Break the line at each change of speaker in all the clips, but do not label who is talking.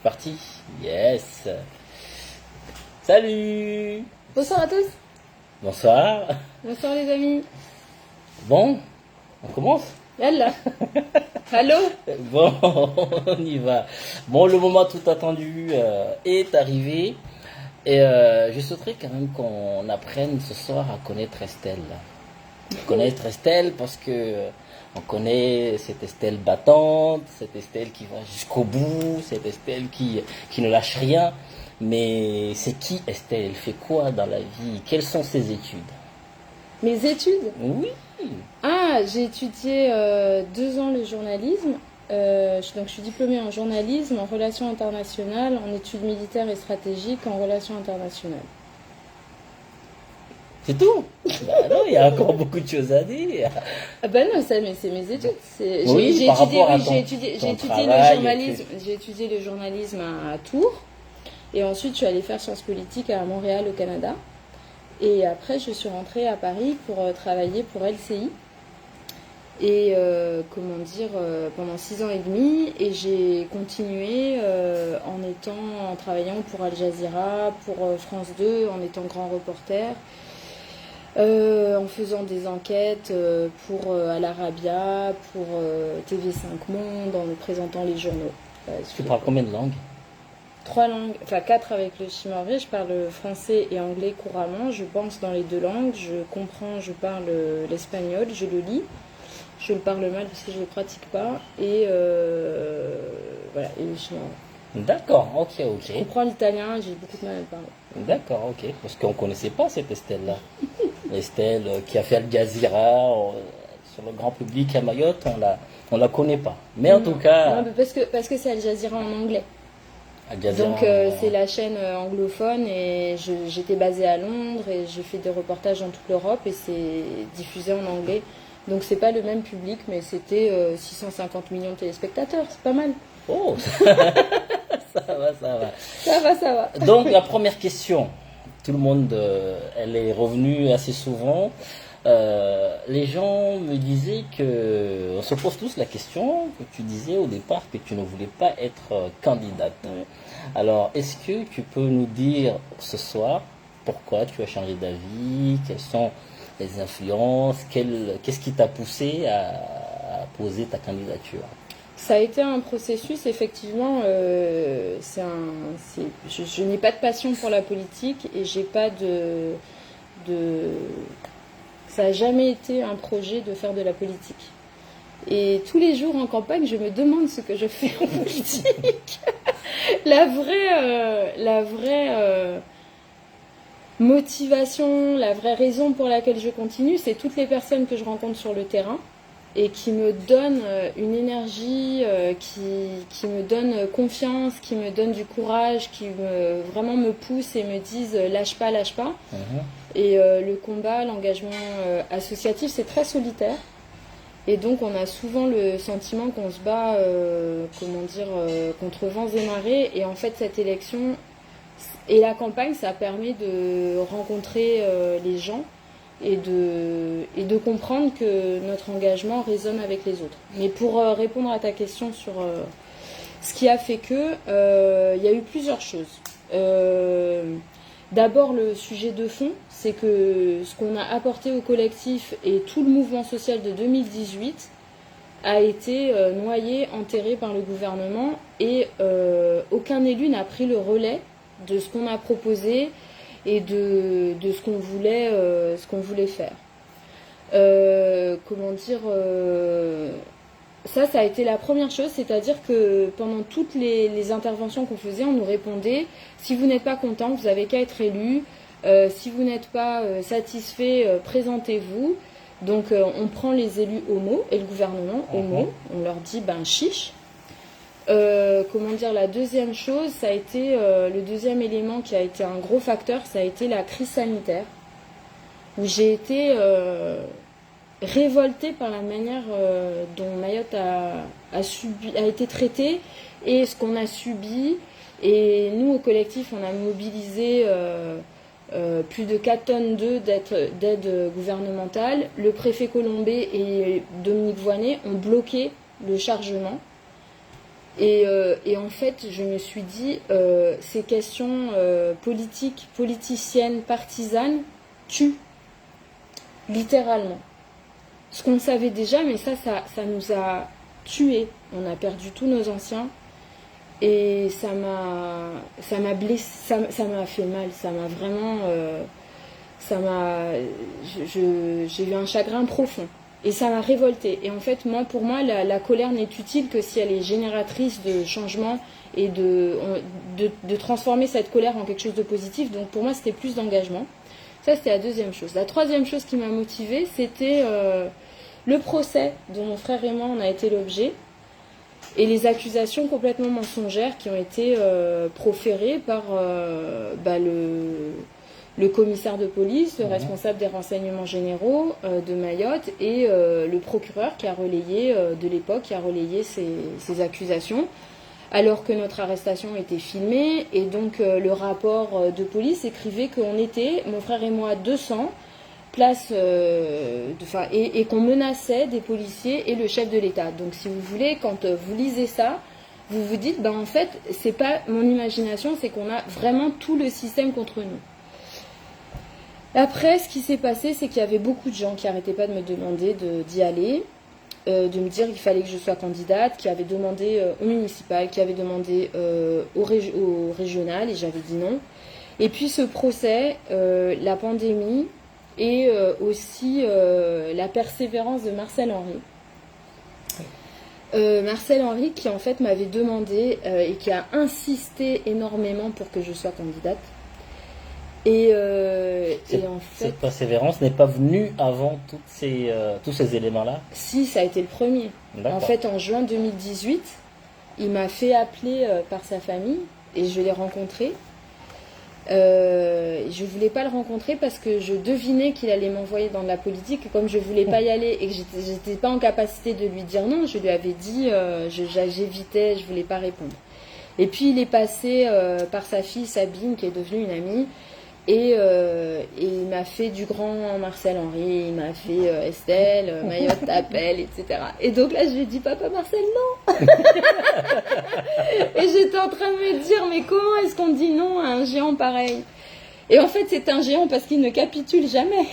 Parti. Yes. Salut.
Bonsoir à tous.
Bonsoir.
Bonsoir les amis.
Bon, on commence.
Yallah. Allô.
Bon, on y va. Bon, le moment tout attendu est arrivé. Et je souhaiterais quand même qu'on apprenne ce soir à connaître Estelle. Connaître Estelle parce que on connaît cette Estelle battante, cette Estelle qui va jusqu'au bout, cette Estelle qui ne lâche rien. Mais c'est qui Estelle? Elle fait quoi dans la vie? Quelles sont ses études?
Mes études?
Oui.
Ah, j'ai étudié 2 ans le journalisme. Donc je suis diplômée en journalisme, en relations internationales, en études militaires et stratégiques, en relations internationales.
C'est tout? Bah non, il y a encore beaucoup de choses à dire.
Ah bah non, ça, mais c'est mes études.
Oui,
J'ai
par rapport à
étudié
ton
le
travail,
journalisme. J'ai étudié le journalisme à Tours. Et ensuite, je suis allée faire Sciences Politiques à Montréal, au Canada. Et après, je suis rentrée à Paris pour travailler pour LCI. Et pendant 6 ans et demi. Et j'ai continué en travaillant pour Al Jazeera, pour France 2, en étant grand reporter. En faisant des enquêtes pour Al Arabiya, pour TV5 Monde, en présentant les journaux.
Tu parles combien de langues?
3 langues, enfin 4 avec le chimoré. Je parle français et anglais couramment. Je pense dans les 2 langues. Je comprends, je parle l'espagnol, je le lis. Je le parle mal parce que je ne le pratique pas. Et voilà, et le chinois.
D'accord, ok.
Je comprends l'italien, j'ai beaucoup de mal à le parler.
D'accord, ok. Parce qu'on ne connaissait pas cette Estelle-là. Estelle qui a fait Al Jazeera sur le grand public à Mayotte, on la connaît pas. Mais en tout cas...
Non, parce que c'est Al Jazeera en anglais.
Al Jazeera,
donc c'est la chaîne anglophone et j'étais basée à Londres et j'ai fait des reportages dans toute l'Europe et c'est diffusé en anglais. Donc c'est pas le même public, mais c'était 650 millions de téléspectateurs, c'est pas mal.
Oh, ça va.
Ça va.
Donc la première question, tout le monde, elle est revenue assez souvent. Les gens me disaient on se pose tous la question que tu disais au départ que tu ne voulais pas être candidate.
Ouais.
Alors, est-ce que tu peux nous dire ce soir pourquoi tu as changé d'avis? Quelles sont les influences? Qu'est-ce qui t'a poussé à poser ta candidature?
Ça a été un processus, effectivement. Je n'ai pas de passion pour la politique et j'ai pas ça n'a jamais été un projet de faire de la politique. Et tous les jours en campagne, je me demande ce que je fais en politique. La vraie motivation, la vraie raison pour laquelle je continue, c'est toutes les personnes que je rencontre sur le terrain et qui me donnent une énergie, qui me donnent confiance, qui me donnent du courage, qui vraiment me poussent et me disent lâche pas. Et le combat, l'engagement associatif, c'est très solitaire. Et donc on a souvent le sentiment qu'on se bat contre vents et marées. Et en fait cette élection et la campagne, ça permet de rencontrer les gens et de comprendre que notre engagement résonne avec les autres. Mais pour répondre à ta question sur ce qui a fait que, il y a eu plusieurs choses. D'abord, le sujet de fond, c'est que ce qu'on a apporté au collectif et tout le mouvement social de 2018 a été noyé, enterré par le gouvernement et aucun élu n'a pris le relais de ce qu'on a proposé et de ce qu'on voulait faire. Ça a été la première chose, c'est-à-dire que pendant toutes les interventions qu'on faisait, on nous répondait « Si vous n'êtes pas content, vous n'avez qu'à être élu. Si vous n'êtes pas satisfait, présentez-vous. » Donc on prend les élus au mot et le gouvernement au mot. On leur dit « ben chiche ». La deuxième chose, ça a été le deuxième élément qui a été un gros facteur, ça a été la crise sanitaire, où j'ai été révoltée par la manière dont Mayotte a été traitée et ce qu'on a subi. Et nous, au collectif, on a mobilisé plus de 4 tonnes d'aide gouvernementale. Le préfet Colombet et Dominique Voynet ont bloqué le chargement. Et en fait, je me suis dit, ces questions politiques, politiciennes, partisanes, tuent, littéralement. Ce qu'on savait déjà, mais ça nous a tués. On a perdu tous nos anciens. Et ça m'a blessé, ça m'a fait mal, ça m'a vraiment... j'ai eu un chagrin profond. Et ça m'a révoltée. Et en fait, pour moi, la colère n'est utile que si elle est génératrice de changement et de transformer cette colère en quelque chose de positif. Donc pour moi, c'était plus d'engagement. Ça, c'était la deuxième chose. La troisième chose qui m'a motivée, c'était le procès dont mon frère et moi, on a été l'objet. Et les accusations complètement mensongères qui ont été proférées par le commissaire de police, le responsable des renseignements généraux de Mayotte et le procureur qui a relayé, de l'époque, qui a relayé ces accusations, alors que notre arrestation était filmée. Et donc le rapport de police écrivait qu'on était, mon frère et moi, 200, et qu'on menaçait des policiers et le chef de l'État. Donc si vous voulez, quand vous lisez ça, vous vous dites, en fait, c'est pas mon imagination, c'est qu'on a vraiment tout le système contre nous. Après, ce qui s'est passé, c'est qu'il y avait beaucoup de gens qui n'arrêtaient pas de me demander d'y aller, de me dire qu'il fallait que je sois candidate, qui avaient demandé au municipal, qui avaient demandé au régional, et j'avais dit non. Et puis ce procès, la pandémie, et aussi la persévérance de Marcel Henry. Marcel Henry qui en fait m'avait demandé et qui a insisté énormément pour que je sois candidate. Et en fait,
cette persévérance n'est pas venue avant tous ces éléments-là?
Si, ça a été le premier. En fait, en juin 2018, il m'a fait appeler par sa famille et je l'ai rencontré. Je voulais pas le rencontrer parce que je devinais qu'il allait m'envoyer dans de la politique, et comme je voulais pas y aller et que j'étais pas en capacité de lui dire non, je lui avais dit, j'évitais, je voulais pas répondre. Et puis il est passé par sa fille Sabine, qui est devenue une amie, et il m'a fait du grand Marcel Henry, il m'a fait Estelle, Mayotte t'appelle, etc. Et donc là je lui ai dit, papa Marcel, non. Et j'étais en train de me dire, mais comment est-ce qu'on dit non à un géant pareil? Et en fait c'est un géant parce qu'il ne capitule jamais.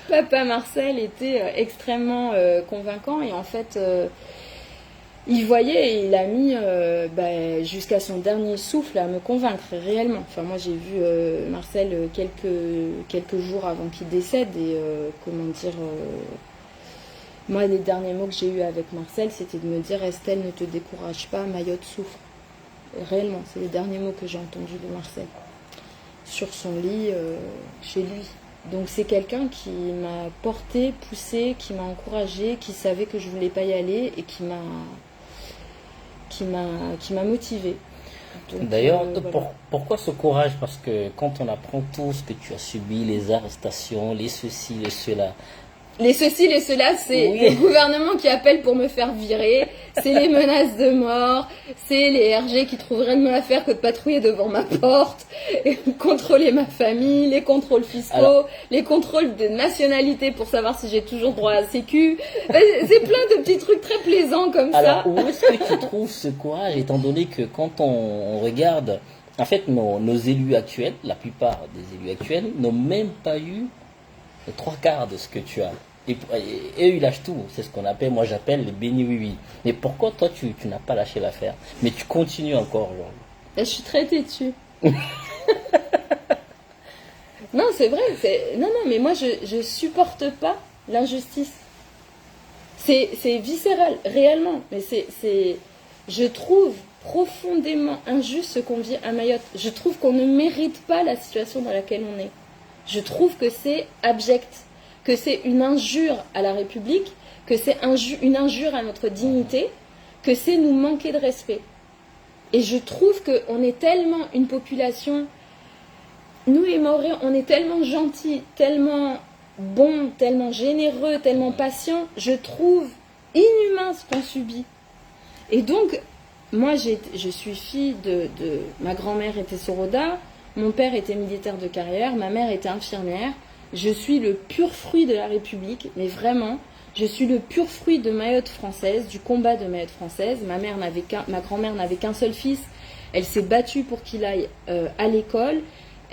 Papa Marcel était extrêmement convaincant, et en fait il voyait, et il a mis jusqu'à son dernier souffle à me convaincre réellement. Enfin, moi j'ai vu Marcel quelques jours avant qu'il décède, et moi les derniers mots que j'ai eus avec Marcel, c'était de me dire, Estelle, ne te décourage pas, Mayotte souffre. Et réellement, c'est les derniers mots que j'ai entendus de Marcel sur son lit chez lui. Donc c'est quelqu'un qui m'a porté, poussé, qui m'a encouragé, qui savait que je voulais pas y aller et qui m'a motivée.
D'ailleurs, pourquoi ce courage? Parce que quand on apprend tout ce que tu as subi, les arrestations, les ceci, les cela...
Les ceci, les cela, c'est le gouvernement qui appelle pour me faire virer, c'est les menaces de mort, c'est les RG qui trouveraient de me la faire que de patrouiller devant ma porte, et contrôler ma famille, les contrôles fiscaux, les contrôles de nationalité pour savoir si j'ai toujours droit à sécu. C'est plein de petits trucs très plaisants comme ça.
Alors, où est-ce que tu trouves ce courage, étant donné que quand on regarde, en fait, nos élus actuels, la plupart des élus actuels, n'ont même pas eu les 3/4 de ce que tu as. Et eux, ils lâchent tout. C'est ce qu'on appelle, moi j'appelle les bénis oui. Mais pourquoi toi, tu n'as pas lâché l'affaire? Mais tu continues encore aujourd'hui.
Je suis très têtue. Non, c'est vrai. Non, mais moi, je supporte pas l'injustice. C'est viscéral, réellement. Mais je trouve profondément injuste ce qu'on vit à Mayotte. Je trouve qu'on ne mérite pas la situation dans laquelle on est. Je trouve que c'est abject, que c'est une injure à la République, que c'est une injure à notre dignité, que c'est nous manquer de respect. Et je trouve qu'on est tellement une population, nous les Mahorais, on est tellement gentils, tellement bons, tellement généreux, tellement patients, je trouve inhumain ce qu'on subit. Et donc, moi je suis fille de ma grand-mère était soroda, mon père était militaire de carrière, ma mère était infirmière. Je suis le pur fruit de la République, mais vraiment, Je suis le pur fruit de Mayotte française, du combat de Mayotte française. Ma grand-mère n'avait qu'un seul fils. Elle s'est battue pour qu'il aille à l'école.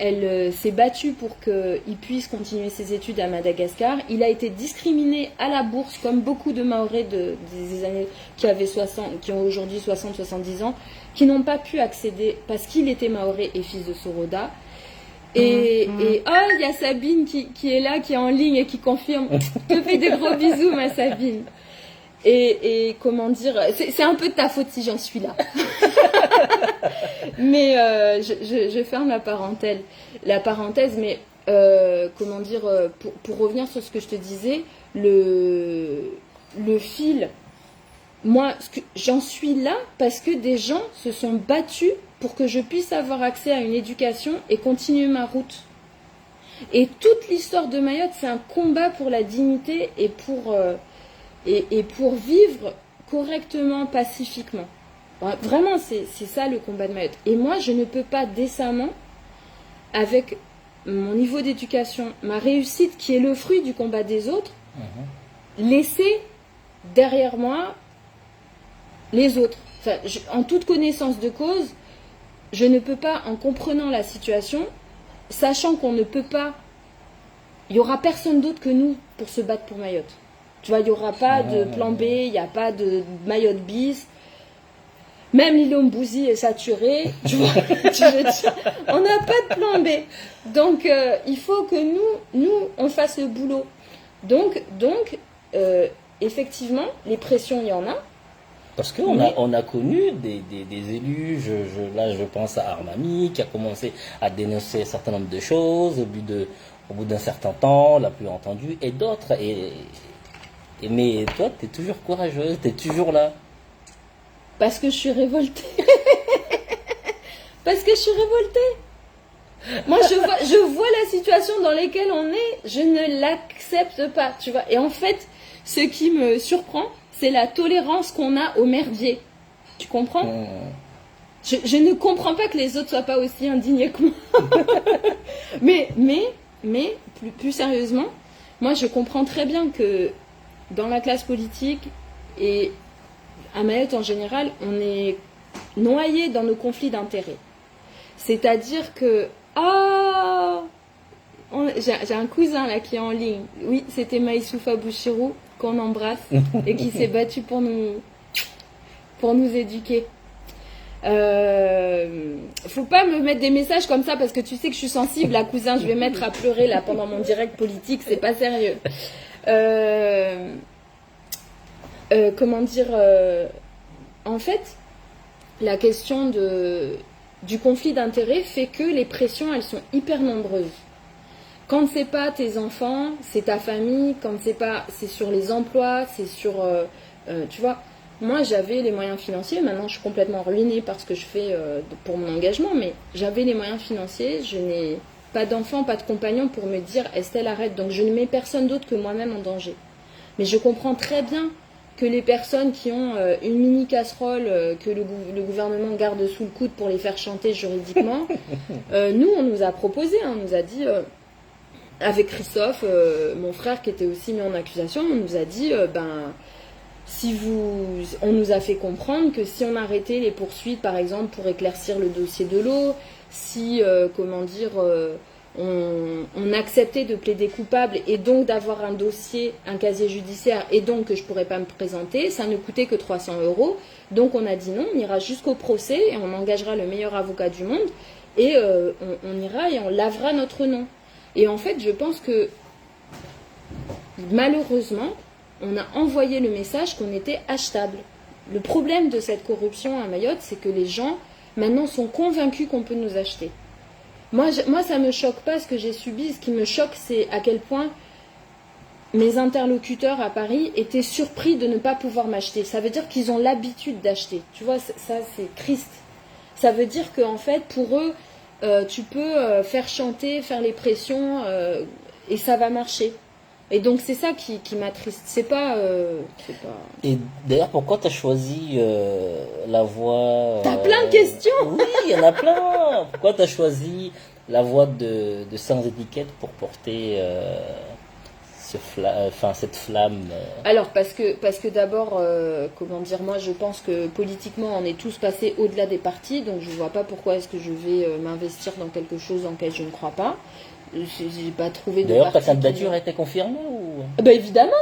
Elle s'est battue pour qu'il puisse continuer ses études à Madagascar. Il a été discriminé à la bourse, comme beaucoup de Mahorais des années qui ont aujourd'hui 60-70 ans, qui n'ont pas pu accéder parce qu'il était Mahorais et fils de Soroda. Et oh, il y a Sabine qui est là, qui est en ligne et qui confirme. Je te fais des gros bisous, ma Sabine. Et comment dire, c'est un peu de ta faute si j'en suis là. Mais je ferme la parenthèse, mais comment dire, pour revenir sur ce que je te disais, le fil, moi, j'en suis là parce que des gens se sont battus pour que je puisse avoir accès à une éducation et continuer ma route. Et toute l'histoire de Mayotte, c'est un combat pour la dignité et pour vivre correctement, pacifiquement. Vraiment, c'est ça le combat de Mayotte. Et moi, je ne peux pas décemment, avec mon niveau d'éducation, ma réussite qui est le fruit du combat des autres, laisser derrière moi les autres. Enfin, en toute connaissance de cause, je ne peux pas, en comprenant la situation, sachant qu'on ne peut pas, il n'y aura personne d'autre que nous pour se battre pour Mayotte. Tu vois, il n'y aura pas de plan B, il n'y a pas de Mayotte bis. Même Lilo Mbouzi est saturé. Tu vois, on n'a pas de plan B. Donc, il faut que nous, on fasse le boulot. Donc effectivement, les pressions, il y en a.
Parce qu'on a connu des élus, là je pense à Armami, qui a commencé à dénoncer un certain nombre de choses, au bout d'un certain temps, on l'a plus entendu, et d'autres. Mais toi, tu es toujours courageuse, tu es toujours là.
Parce que je suis révoltée. Parce que je suis révoltée. Moi, je vois la situation dans laquelle on est, je ne l'accepte pas, tu vois. Et en fait, ce qui me surprend, c'est la tolérance qu'on a au merdier. Tu comprends ? Je ne comprends pas que les autres soient pas aussi indignés que moi. mais plus sérieusement, moi je comprends très bien que dans la classe politique et à Mayotte en général, on est noyé dans nos conflits d'intérêts. C'est-à-dire que j'ai un cousin là qui est en ligne. Oui, c'était Maïsoufa Bouchirou qu'on embrasse et qui s'est battu pour nous éduquer. Faut pas me mettre des messages comme ça parce que tu sais que je suis sensible, là, cousin. Je vais mettre à pleurer là pendant mon direct politique, c'est pas sérieux. Comment dire en fait, la question du conflit d'intérêts fait que les pressions, elles sont hyper nombreuses. Quand c'est pas tes enfants, c'est ta famille. Quand c'est pas, c'est sur les emplois, c'est sur, tu vois. Moi, j'avais les moyens financiers. Maintenant, je suis complètement ruinée par ce que je fais pour mon engagement. Mais j'avais les moyens financiers. Je n'ai pas d'enfant, pas de compagnon pour me dire Estelle, arrête. Donc, je ne mets personne d'autre que moi-même en danger. Mais je comprends très bien que les personnes qui ont une mini casserole que le gouvernement garde sous le coude pour les faire chanter juridiquement, nous, on nous a proposé, on nous a dit, avec Christophe, mon frère qui était aussi mis en accusation, on nous a dit, on nous a fait comprendre que si on arrêtait les poursuites, par exemple, pour éclaircir le dossier de l'eau, si, on acceptait de plaider coupable et donc d'avoir un dossier, un casier judiciaire et donc que je ne pourrais pas me présenter, ça ne coûtait que 300 €. Donc on a dit non, on ira jusqu'au procès et on engagera le meilleur avocat du monde et on ira et on lavera notre nom. Et en fait, je pense que malheureusement, on a envoyé le message qu'on était achetable. Le problème de cette corruption à Mayotte, c'est que les gens maintenant sont convaincus qu'on peut nous acheter. Moi, ça me choque pas ce que j'ai subi. Ce qui me choque, c'est à quel point mes interlocuteurs à Paris étaient surpris de ne pas pouvoir m'acheter. Ça veut dire qu'ils ont l'habitude d'acheter. Tu vois, ça, c'est triste. Ça veut dire qu'en fait, pour eux, tu peux faire chanter, faire les pressions, et ça va marcher. Et donc, c'est ça qui m'attriste. C'est pas...
Et d'ailleurs, pourquoi tu as choisi la voie...
T'as plein de questions.
Oui, il y en a plein. Pourquoi tu as choisi la voie de sans étiquette pour porter cette flamme
Alors, parce que d'abord, comment dire, moi je pense que politiquement on est tous passés au-delà des partis, donc je vois pas pourquoi est-ce que je vais m'investir dans quelque chose en lequel je ne crois pas. J'ai pas trouvé de
D'ailleurs, ta
parti qui
candidature
me-
a été confirmée ou...
Bah évidemment.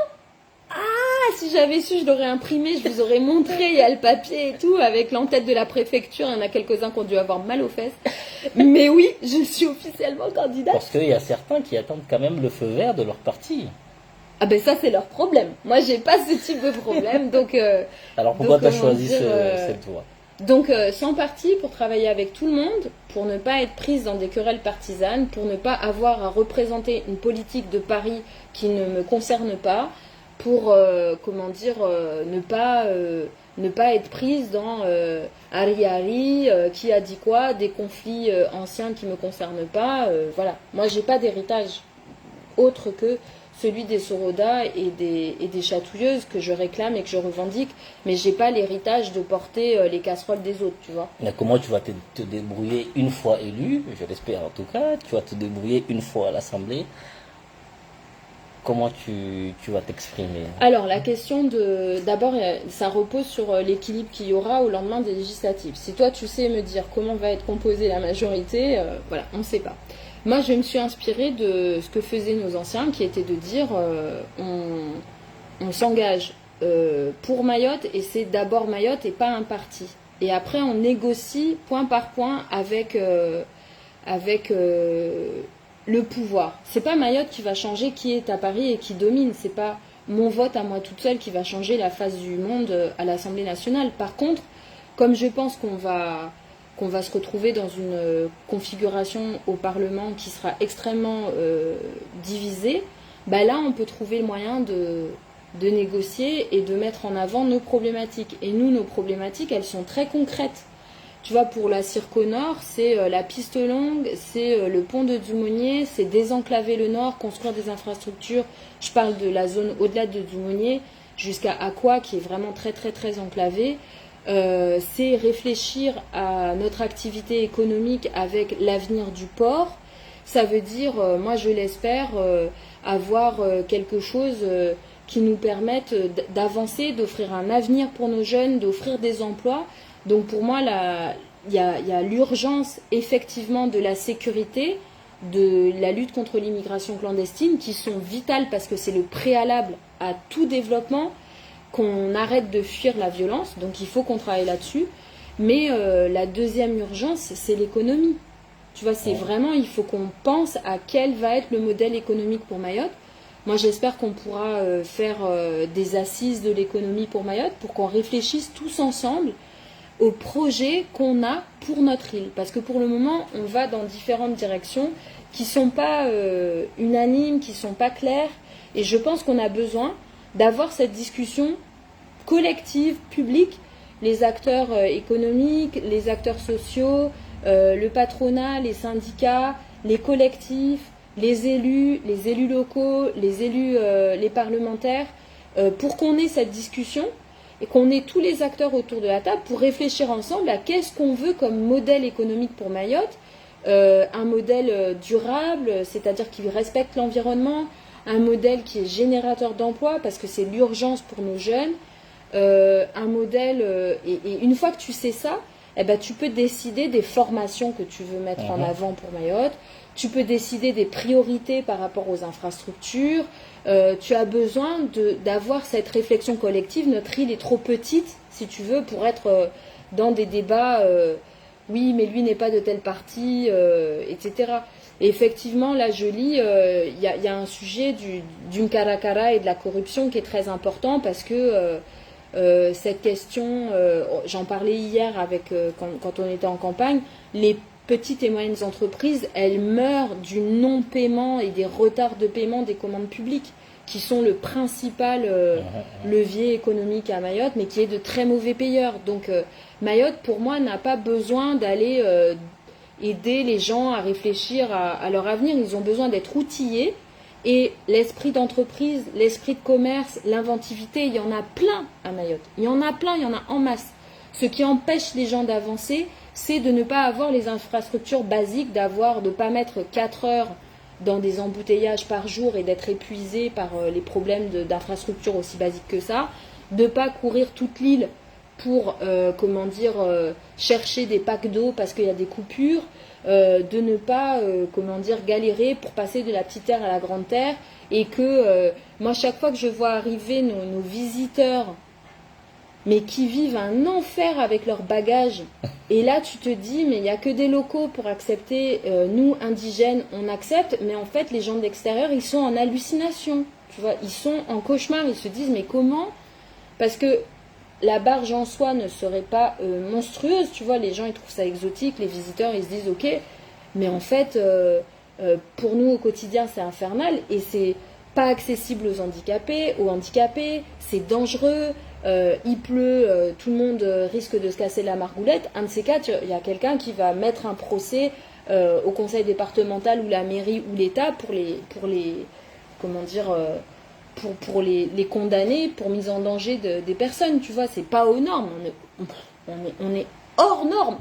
Ah, si j'avais su, je l'aurais imprimé, je vous aurais montré, il y a le papier et tout, avec l'entête de la préfecture, il y en a quelques-uns qui ont dû avoir mal aux fesses. Mais oui, je suis officiellement candidate.
Parce qu'il y a certains qui attendent quand même le feu vert de leur parti.
Ah ben ça c'est leur problème. Moi j'ai pas ce type de problème, donc...
Alors pourquoi tu as
comment
choisi
dire,
cette voie?
Donc sans parti pour travailler avec tout le monde, pour ne pas être prise dans des querelles partisanes, pour ne pas avoir à représenter une politique de Paris qui ne me concerne pas, pour ne pas être prise dans Ari qui a dit quoi, des conflits anciens qui me concernent pas. Voilà, moi j'ai pas d'héritage autre que celui des Sorodas et des chatouilleuses que je réclame et que je revendique, mais j'ai pas l'héritage de porter les casseroles des autres, tu vois.
Mais comment tu vas te débrouiller une fois élu, je l'espère en tout cas, tu vas te débrouiller une fois à l'Assemblée. Comment tu vas t'exprimer?
Alors la question d'abord, ça repose sur l'équilibre qu'il y aura au lendemain des législatives. Si toi tu sais me dire comment va être composée la majorité, voilà, on ne sait pas. Moi, je me suis inspirée de ce que faisaient nos anciens, qui était de dire on s'engage pour Mayotte et c'est d'abord Mayotte et pas un parti. Et après, on négocie point par point avec le pouvoir. C'est pas Mayotte qui va changer qui est à Paris et qui domine. C'est pas mon vote à moi toute seule qui va changer la face du monde à l'Assemblée nationale. Par contre, comme je pense qu'on va se retrouver dans une configuration au Parlement qui sera extrêmement divisée, bah là on peut trouver le moyen de négocier et de mettre en avant nos problématiques. Et nous, nos problématiques, elles sont très concrètes. Tu vois, pour la Circo Nord, c'est la piste longue, c'est le pont de Dumonier, c'est désenclaver le Nord, construire des infrastructures. Je parle de la zone au-delà de Dumonier jusqu'à Aqua, qui est vraiment très très très enclavée. C'est réfléchir à notre activité économique avec l'avenir du port. Ça veut dire, moi je l'espère, avoir quelque chose qui nous permette d'avancer, d'offrir un avenir pour nos jeunes, d'offrir des emplois. Donc pour moi, il y a l'urgence effectivement de la sécurité, de la lutte contre l'immigration clandestine, qui sont vitales parce que c'est le préalable à tout développement, qu'on arrête de fuir la violence, donc il faut qu'on travaille là-dessus. Mais la deuxième urgence, c'est l'économie. Tu vois, c'est vraiment, il faut qu'on pense à quel va être le modèle économique pour Mayotte. Moi, j'espère qu'on pourra faire des assises de l'économie pour Mayotte, pour qu'on réfléchisse tous ensemble aux projets qu'on a pour notre île. Parce que pour le moment, on va dans différentes directions qui ne sont pas unanimes, qui ne sont pas claires. Et je pense qu'on a besoin d'avoir cette discussion collective, publique, les acteurs économiques, les acteurs sociaux, le patronat, les syndicats, les collectifs, les élus locaux, les parlementaires, pour qu'on ait cette discussion et qu'on ait tous les acteurs autour de la table pour réfléchir ensemble à qu'est-ce qu'on veut comme modèle économique pour Mayotte, un modèle durable, c'est-à-dire qui respecte l'environnement, un modèle qui est générateur d'emplois parce que c'est l'urgence pour nos jeunes, un modèle, et une fois que tu sais ça, eh ben, tu peux décider des formations que tu veux mettre en avant pour Mayotte, tu peux décider des priorités par rapport aux infrastructures, tu as besoin d'avoir cette réflexion collective. Notre île est trop petite, si tu veux, pour être dans des débats, oui, mais lui n'est pas de tel parti, etc. Et effectivement, là, je lis, il y a un sujet du caracara et de la corruption qui est très important parce que cette question, j'en parlais hier quand on était en campagne, les petites et moyennes entreprises, elles meurent du non-paiement et des retards de paiement des commandes publiques, qui sont le principal levier économique à Mayotte, mais qui est de très mauvais payeurs. Donc Mayotte, pour moi, n'a pas besoin d'aller aider les gens à réfléchir à leur avenir. Ils ont besoin d'être outillés. Et l'esprit d'entreprise, l'esprit de commerce, l'inventivité, il y en a plein à Mayotte. Il y en a plein, il y en a en masse. Ce qui empêche les gens d'avancer, c'est de ne pas avoir les infrastructures basiques, de ne pas mettre 4 heures dans des embouteillages par jour et d'être épuisé par les problèmes d'infrastructure aussi basiques que ça, de ne pas courir toute l'île pour chercher des packs d'eau parce qu'il y a des coupures, de ne pas galérer pour passer de la petite terre à la grande terre, et que moi chaque fois que je vois arriver nos visiteurs mais qui vivent un enfer avec leurs bagages, et là tu te dis mais il n'y a que des locaux pour accepter, nous indigènes on accepte, mais en fait les gens de l'extérieur ils sont en hallucination, tu vois, ils sont en cauchemar, ils se disent mais comment, parce que la barge en soi ne serait pas monstrueuse, tu vois, les gens ils trouvent ça exotique, les visiteurs ils se disent ok, mais en fait pour nous au quotidien c'est infernal, et c'est pas accessible aux handicapés, c'est dangereux, il pleut, tout le monde risque de se casser la margoulette. Un de ces quatre, il y a quelqu'un qui va mettre un procès au conseil départemental ou la mairie ou l'État pour les condamner pour mise en danger des personnes, tu vois, c'est pas aux normes, on est hors normes,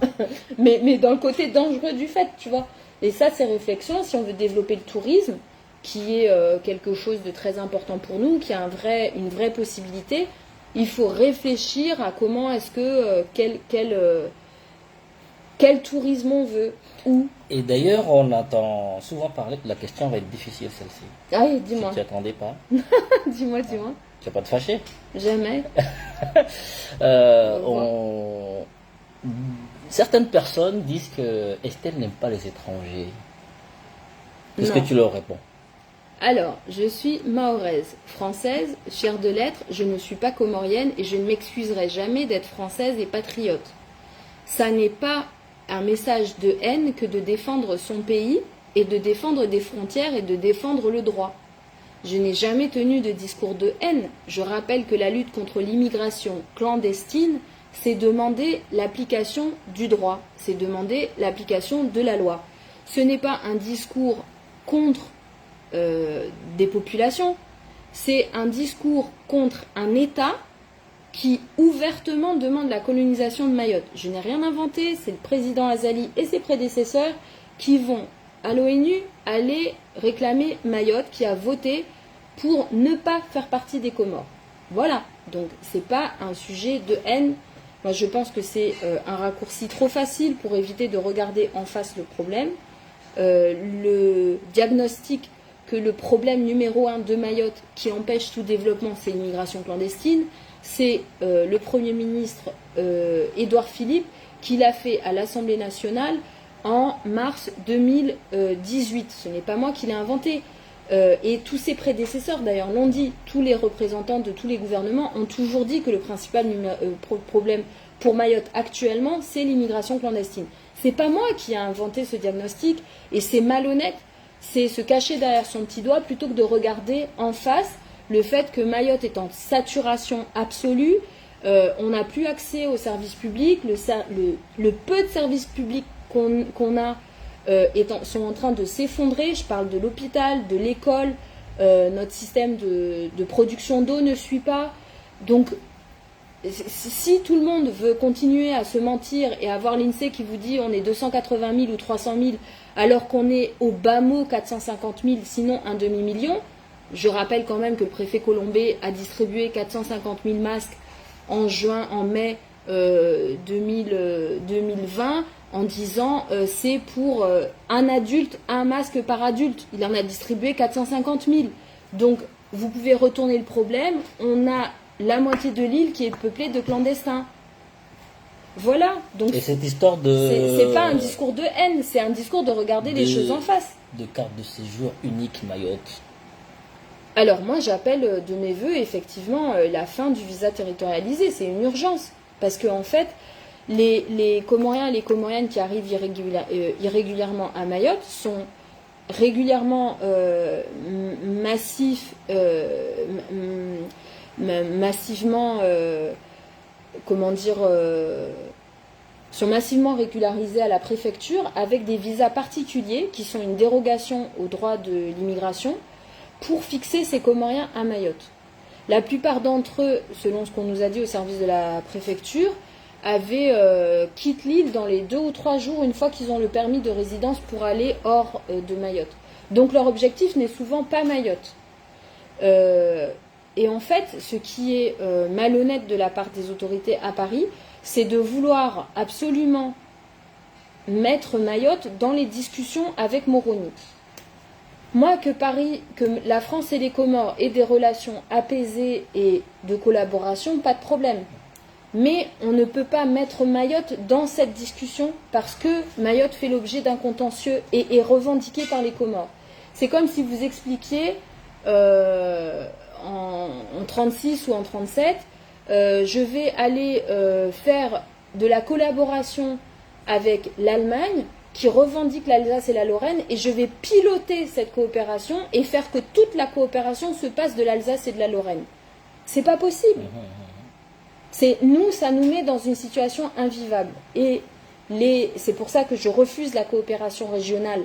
mais dans le côté dangereux du fait, tu vois. Et ça, ces réflexions, si on veut développer le tourisme, qui est quelque chose de très important pour nous, qui a une vraie possibilité, il faut réfléchir à comment est-ce que, quel tourisme on veut, où.
Et d'ailleurs, on entend souvent parler que la question va être difficile, celle-ci.
Ah oui, dis-moi.
Si tu attendais pas.
dis-moi.
Tu vas pas te fâcher.
Jamais.
Certaines personnes disent que Estelle n'aime pas les étrangers. Qu'est-ce que tu leur réponds?
Alors, je suis mahoraise, française, chère de lettres, je ne suis pas comorienne et je ne m'excuserai jamais d'être française et patriote. Ça n'est pas un message de haine que de défendre son pays et de défendre des frontières et de défendre le droit. Je n'ai jamais tenu de discours de haine. Je rappelle que la lutte contre l'immigration clandestine, c'est demander l'application du droit, c'est demander l'application de la loi. Ce n'est pas un discours contre des populations, c'est un discours contre un État qui ouvertement demande la colonisation de Mayotte. Je n'ai rien inventé, c'est le président Azali et ses prédécesseurs qui vont à l'ONU aller réclamer Mayotte, qui a voté pour ne pas faire partie des Comores. Voilà, donc c'est pas un sujet de haine. Moi je pense que c'est un raccourci trop facile pour éviter de regarder en face le problème. Le diagnostic que le problème numéro 1 de Mayotte qui empêche tout développement, c'est l'immigration clandestine. C'est le Premier ministre Édouard Philippe qui l'a fait à l'Assemblée nationale en mars 2018. Ce n'est pas moi qui l'ai inventé. Et tous ses prédécesseurs, d'ailleurs, l'ont dit. Tous les représentants de tous les gouvernements ont toujours dit que le principal problème pour Mayotte actuellement, c'est l'immigration clandestine. C'est pas moi qui ai inventé ce diagnostic, et c'est malhonnête. C'est se cacher derrière son petit doigt plutôt que de regarder en face le fait que Mayotte est en saturation absolue, on n'a plus accès aux services publics, le peu de services publics qu'on a sont en train de s'effondrer. Je parle de l'hôpital, de l'école, notre système de production d'eau ne suit pas. Donc, si tout le monde veut continuer à se mentir et avoir l'INSEE qui vous dit on est 280 000 ou 300 000, alors qu'on est au bas mot 450 000, sinon un demi-million. Je rappelle quand même que le préfet Colombé a distribué 450 000 masques en mai 2020, en disant c'est pour un adulte, un masque par adulte. Il en a distribué 450 000. Donc vous pouvez retourner le problème. On a la moitié de l'île qui est peuplée de clandestins. Voilà. Donc
et cette histoire de...
C'est pas un discours de haine, c'est un discours de regarder les choses en face.
De carte de séjour unique Mayotte.
Alors moi j'appelle de mes voeux effectivement la fin du visa territorialisé, c'est une urgence. Parce qu'en fait, les Comoriens et les Comoriennes qui arrivent irrégulièrement à Mayotte sont régulièrement sont massivement régularisés à la préfecture avec des visas particuliers qui sont une dérogation au droit de l'immigration pour fixer ces Comoriens à Mayotte. La plupart d'entre eux, selon ce qu'on nous a dit au service de la préfecture, quittent l'île dans les 2 ou 3 jours une fois qu'ils ont le permis de résidence pour aller hors de Mayotte. Donc leur objectif n'est souvent pas Mayotte. Et en fait, ce qui est malhonnête de la part des autorités à Paris, c'est de vouloir absolument mettre Mayotte dans les discussions avec Moroni. Moi, que la France et les Comores aient des relations apaisées et de collaboration, pas de problème. Mais on ne peut pas mettre Mayotte dans cette discussion parce que Mayotte fait l'objet d'un contentieux et est revendiqué par les Comores. C'est comme si vous expliquiez en 36 ou en 37, je vais aller faire de la collaboration avec l'Allemagne qui revendique l'Alsace et la Lorraine et je vais piloter cette coopération et faire que toute la coopération se passe de l'Alsace et de la Lorraine. C'est pas possible. Ça nous met dans une situation invivable. Et c'est pour ça que je refuse la coopération régionale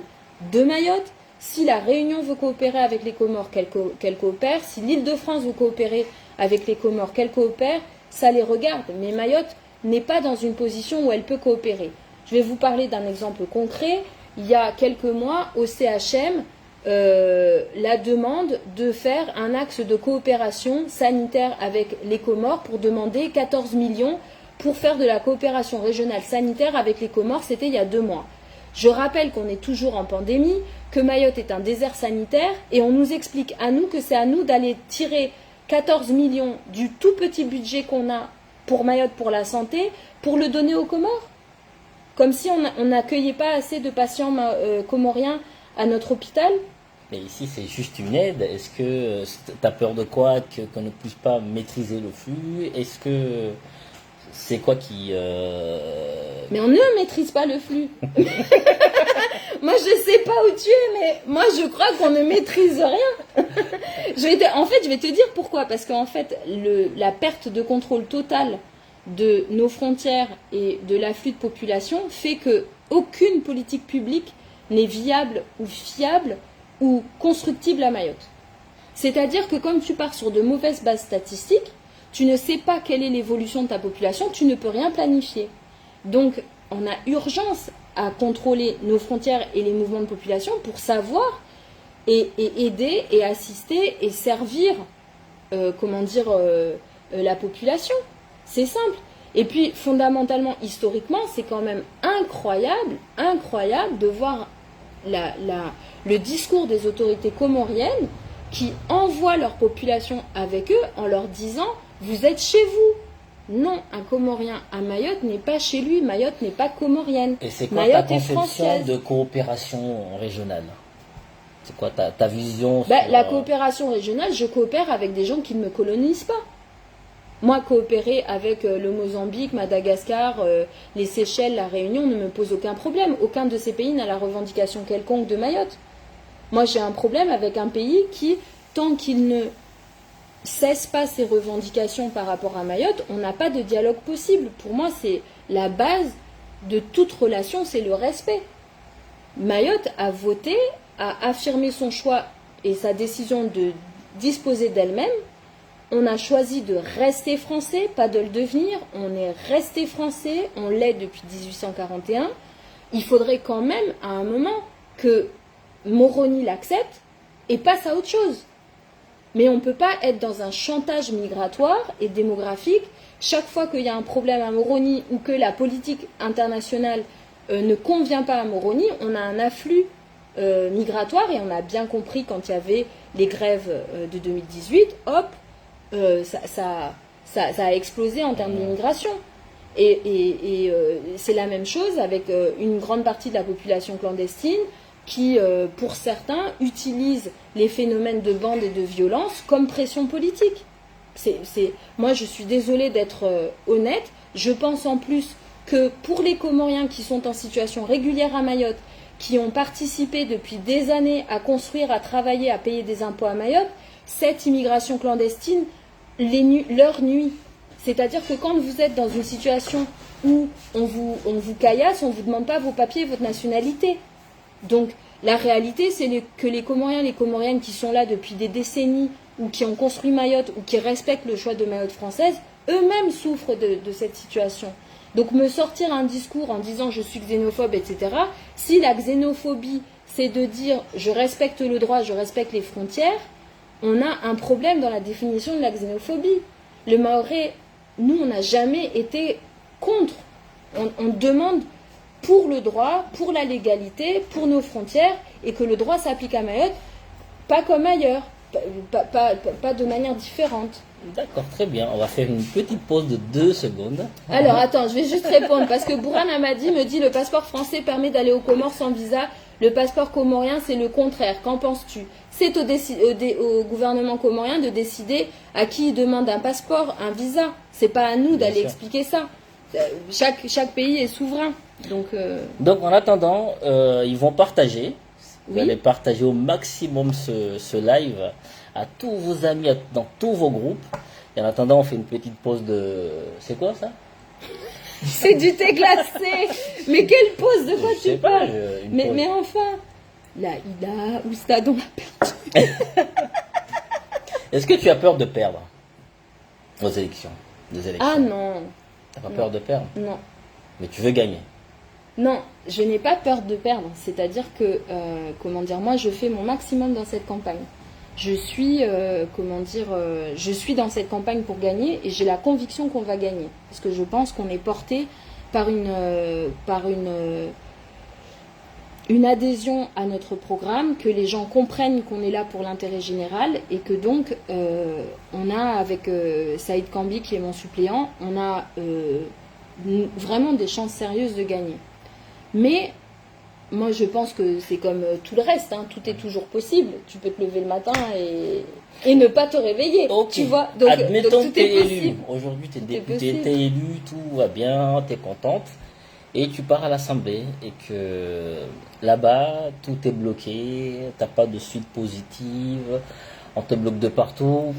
de Mayotte. Si la Réunion veut coopérer avec les Comores, qu'elle coopère. Si l'Île-de-France veut coopérer avec les Comores, qu'elle coopère. Ça les regarde. Mais Mayotte n'est pas dans une position où elle peut coopérer. Je vais vous parler d'un exemple concret. Il y a quelques mois, au CHM, la demande de faire un axe de coopération sanitaire avec les Comores pour demander 14 millions pour faire de la coopération régionale sanitaire avec les Comores. C'était il y a 2 mois. Je rappelle qu'on est toujours en pandémie, que Mayotte est un désert sanitaire et on nous explique à nous que c'est à nous d'aller tirer 14 millions du tout petit budget qu'on a pour Mayotte pour la santé pour le donner aux Comores. Comme si on n'accueillait pas assez de patients comoriens à notre hôpital.
Mais ici, c'est juste une aide. Est-ce que tu as peur de quoi? Qu'on ne puisse pas maîtriser le flux? Est-ce que c'est quoi qui...
Mais on ne maîtrise pas le flux. Moi, je sais pas où tu es, mais moi, je crois qu'on ne maîtrise rien. En fait, je vais te dire pourquoi. Parce qu'en fait, la perte de contrôle total de nos frontières et de l'afflux de population fait que aucune politique publique n'est viable ou fiable ou constructible à Mayotte. C'est-à-dire que comme tu pars sur de mauvaises bases statistiques, tu ne sais pas quelle est l'évolution de ta population, tu ne peux rien planifier. Donc, on a urgence à contrôler nos frontières et les mouvements de population pour savoir et aider et assister et servir, la population. C'est simple. Et puis, fondamentalement, historiquement, c'est quand même incroyable de voir le discours des autorités comoriennes qui envoient leur population avec eux en leur disant « vous êtes chez vous ». Non, un Comorien à Mayotte n'est pas chez lui, Mayotte n'est pas comorienne.
Et c'est quoi
Mayotte
ta conception de coopération régionale? C'est quoi ta vision sur...
La coopération régionale, je coopère avec des gens qui ne me colonisent pas. Moi, coopérer avec le Mozambique, Madagascar, les Seychelles, la Réunion ne me pose aucun problème. Aucun de ces pays n'a la revendication quelconque de Mayotte. Moi, j'ai un problème avec un pays qui, tant qu'il ne cesse pas ses revendications par rapport à Mayotte, on n'a pas de dialogue possible. Pour moi, c'est la base de toute relation, c'est le respect. Mayotte a voté, a affirmé son choix et sa décision de disposer d'elle-même. On a choisi de rester français, pas de le devenir. On est resté français, on l'est depuis 1841. Il faudrait quand même, à un moment, que Moroni l'accepte et passe à autre chose. Mais on ne peut pas être dans un chantage migratoire et démographique. Chaque fois qu'il y a un problème à Moroni ou que la politique internationale ne convient pas à Moroni, on a un afflux migratoire et on a bien compris quand il y avait les grèves de 2018, hop, ça a explosé en termes d'immigration. Et c'est la même chose avec une grande partie de la population clandestine qui, pour certains, utilisent les phénomènes de bande et de violence comme pression politique. Moi, je suis désolée d'être honnête. Je pense en plus que pour les Comoriens qui sont en situation régulière à Mayotte, qui ont participé depuis des années à construire, à travailler, à payer des impôts à Mayotte, cette immigration clandestine leur nuit. C'est-à-dire que quand vous êtes dans une situation où on vous caillasse, on ne vous demande pas vos papiers, votre nationalité. Donc la réalité, c'est que les Comoriens, les Comoriennes qui sont là depuis des décennies ou qui ont construit Mayotte ou qui respectent le choix de Mayotte française, eux-mêmes souffrent de cette situation. Donc me sortir un discours en disant je suis xénophobe, etc. Si la xénophobie, c'est de dire je respecte le droit, je respecte les frontières, on a un problème dans la définition de la xénophobie. Le Mahorais, nous, on n'a jamais été contre. On demande pour le droit, pour la légalité, pour nos frontières, et que le droit s'applique à Mayotte, pas comme ailleurs, pas de manière différente.
D'accord, très bien. On va faire une petite pause de 2 secondes.
Alors attends, je vais juste répondre, parce que Bourhan Amadi me dit le passeport français permet d'aller aux Comores sans visa, le passeport comorien c'est le contraire, qu'en penses-tu? C'est au gouvernement comorien de décider à qui il demande un passeport, un visa. C'est pas à nous d'aller expliquer ça. Chaque pays est souverain.
Donc en attendant, ils vont partager. Vous
Oui.
allez partager au maximum ce live à tous vos amis, dans tous vos groupes. Et en attendant, on fait une petite pause de... C'est quoi ça?
C'est du thé glacé. Mais quelle pause, de quoi
Je sais
tu
pas,
parles?
une pause.
Mais enfin, la Ida, Oustad, on l'a perdu.
Est-ce que tu as peur de perdre aux élections? Des élections?
Ah non,
T'as pas peur de perdre?
non.
Mais tu veux gagner?
Non, je n'ai pas peur de perdre. C'est-à-dire que, moi, je fais mon maximum dans cette campagne. Je suis, je suis dans cette campagne pour gagner et j'ai la conviction qu'on va gagner. Parce que je pense qu'on est porté par une adhésion à notre programme, que les gens comprennent qu'on est là pour l'intérêt général et que donc, on a, avec Saïd Kambi, qui est mon suppléant, on a vraiment des chances sérieuses de gagner. Mais moi, je pense que c'est comme tout le reste, hein, tout est toujours possible. Tu peux te lever le matin et ne pas te réveiller,
Okay.
Tu vois.
Admettons
donc
que
tout
tu es
est
élu.
possible.
Aujourd'hui, tu es
Tout est
député,
possible.
tu es élu, tout va bien, tu es contente. Et tu pars à l'Assemblée et que là-bas, tout est bloqué, tu n'as pas de suite positive, on te bloque de partout.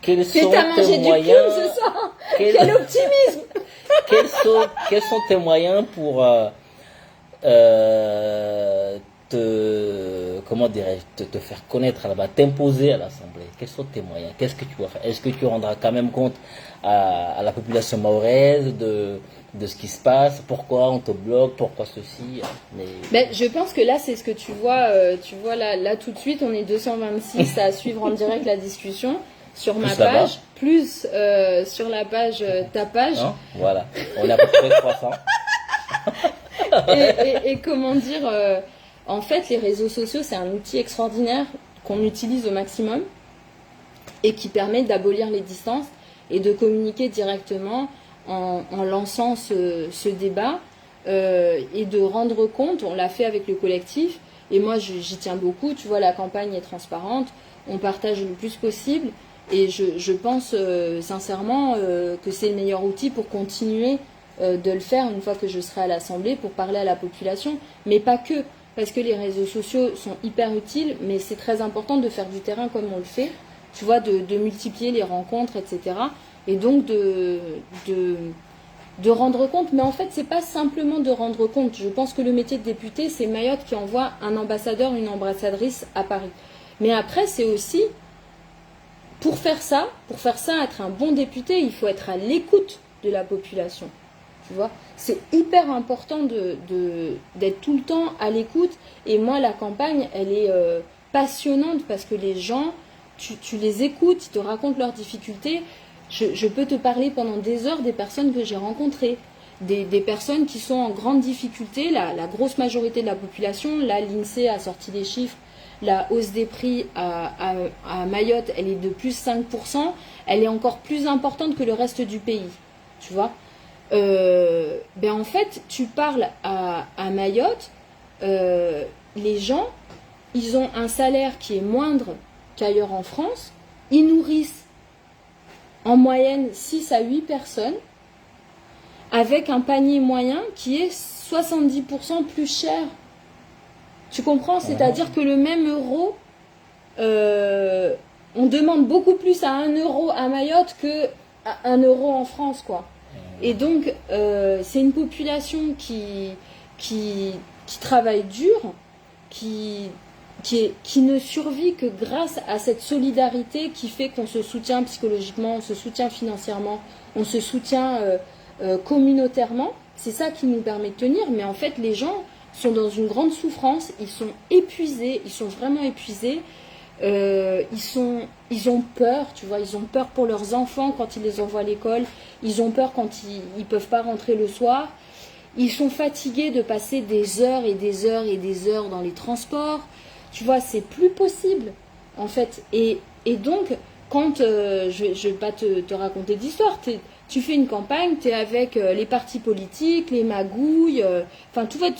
Quels sont
t'as mangé
tes
du
moyens
clown ce soir. Quel optimisme.
quels sont tes moyens pour comment dirais-je, te faire connaître là-bas, t'imposer à l'Assemblée? Quels sont tes moyens? Qu'est-ce que tu vas faire? Est-ce que tu rendras quand même compte à la population mahoraise de ce qui se passe? Pourquoi on te bloque? Pourquoi ceci?
Ben, je pense que là, c'est ce que tu vois. Là, tout de suite, on est 226 à suivre en direct la discussion sur ma page, plus sur la page ta page.
Hein, voilà, on est à peu près 300.
Et comment dire, en fait, les réseaux sociaux, c'est un outil extraordinaire qu'on utilise au maximum et qui permet d'abolir les distances et de communiquer directement en lançant ce débat et de rendre compte. On l'a fait avec le collectif et moi, j'y tiens beaucoup. Tu vois, la campagne est transparente, on partage le plus possible et je pense sincèrement que c'est le meilleur outil pour continuer de le faire une fois que je serai à l'Assemblée pour parler à la population, mais pas que, parce que les réseaux sociaux sont hyper utiles, mais c'est très important de faire du terrain comme on le fait, tu vois, de multiplier les rencontres, etc. Et donc de rendre compte, mais en fait, c'est pas simplement de rendre compte. Je pense que le métier de député, c'est Mayotte qui envoie un ambassadeur, une ambassadrice à Paris. Mais après, c'est aussi, pour faire ça, être un bon député, il faut être à l'écoute de la population. Tu vois, c'est hyper important d'être tout le temps à l'écoute. Et moi, la campagne, elle est passionnante parce que les gens, tu les écoutes, ils te racontent leurs difficultés. Je peux te parler pendant des heures des personnes que j'ai rencontrées, des personnes qui sont en grande difficulté, la grosse majorité de la population. Là, l'INSEE a sorti les chiffres. La hausse des prix à Mayotte, elle est de plus 5%. Elle est encore plus importante que le reste du pays. Tu vois, en fait, tu parles à Mayotte, les gens, ils ont un salaire qui est moindre qu'ailleurs en France. Ils nourrissent en moyenne 6 à 8 personnes avec un panier moyen qui est 70% plus cher. Tu comprends? C'est-à-dire que le même euro, on demande beaucoup plus à 1 euro à Mayotte que à 1 euro en France, quoi. Et donc, c'est une population qui travaille dur, qui ne survit que grâce à cette solidarité qui fait qu'on se soutient psychologiquement, on se soutient financièrement, on se soutient communautairement. C'est ça qui nous permet de tenir. Mais en fait, les gens sont dans une grande souffrance. Ils sont épuisés. Ils sont vraiment épuisés. Ils ont peur, tu vois. Ils ont peur pour leurs enfants quand ils les envoient à l'école. Ils ont peur quand ils peuvent pas rentrer le soir. Ils sont fatigués de passer des heures et des heures et des heures dans les transports. Tu vois, c'est plus possible, en fait. Et donc, quand je vais pas te raconter d'histoire, tu fais une campagne, tu es avec les partis politiques, les magouilles. Enfin, tout fait,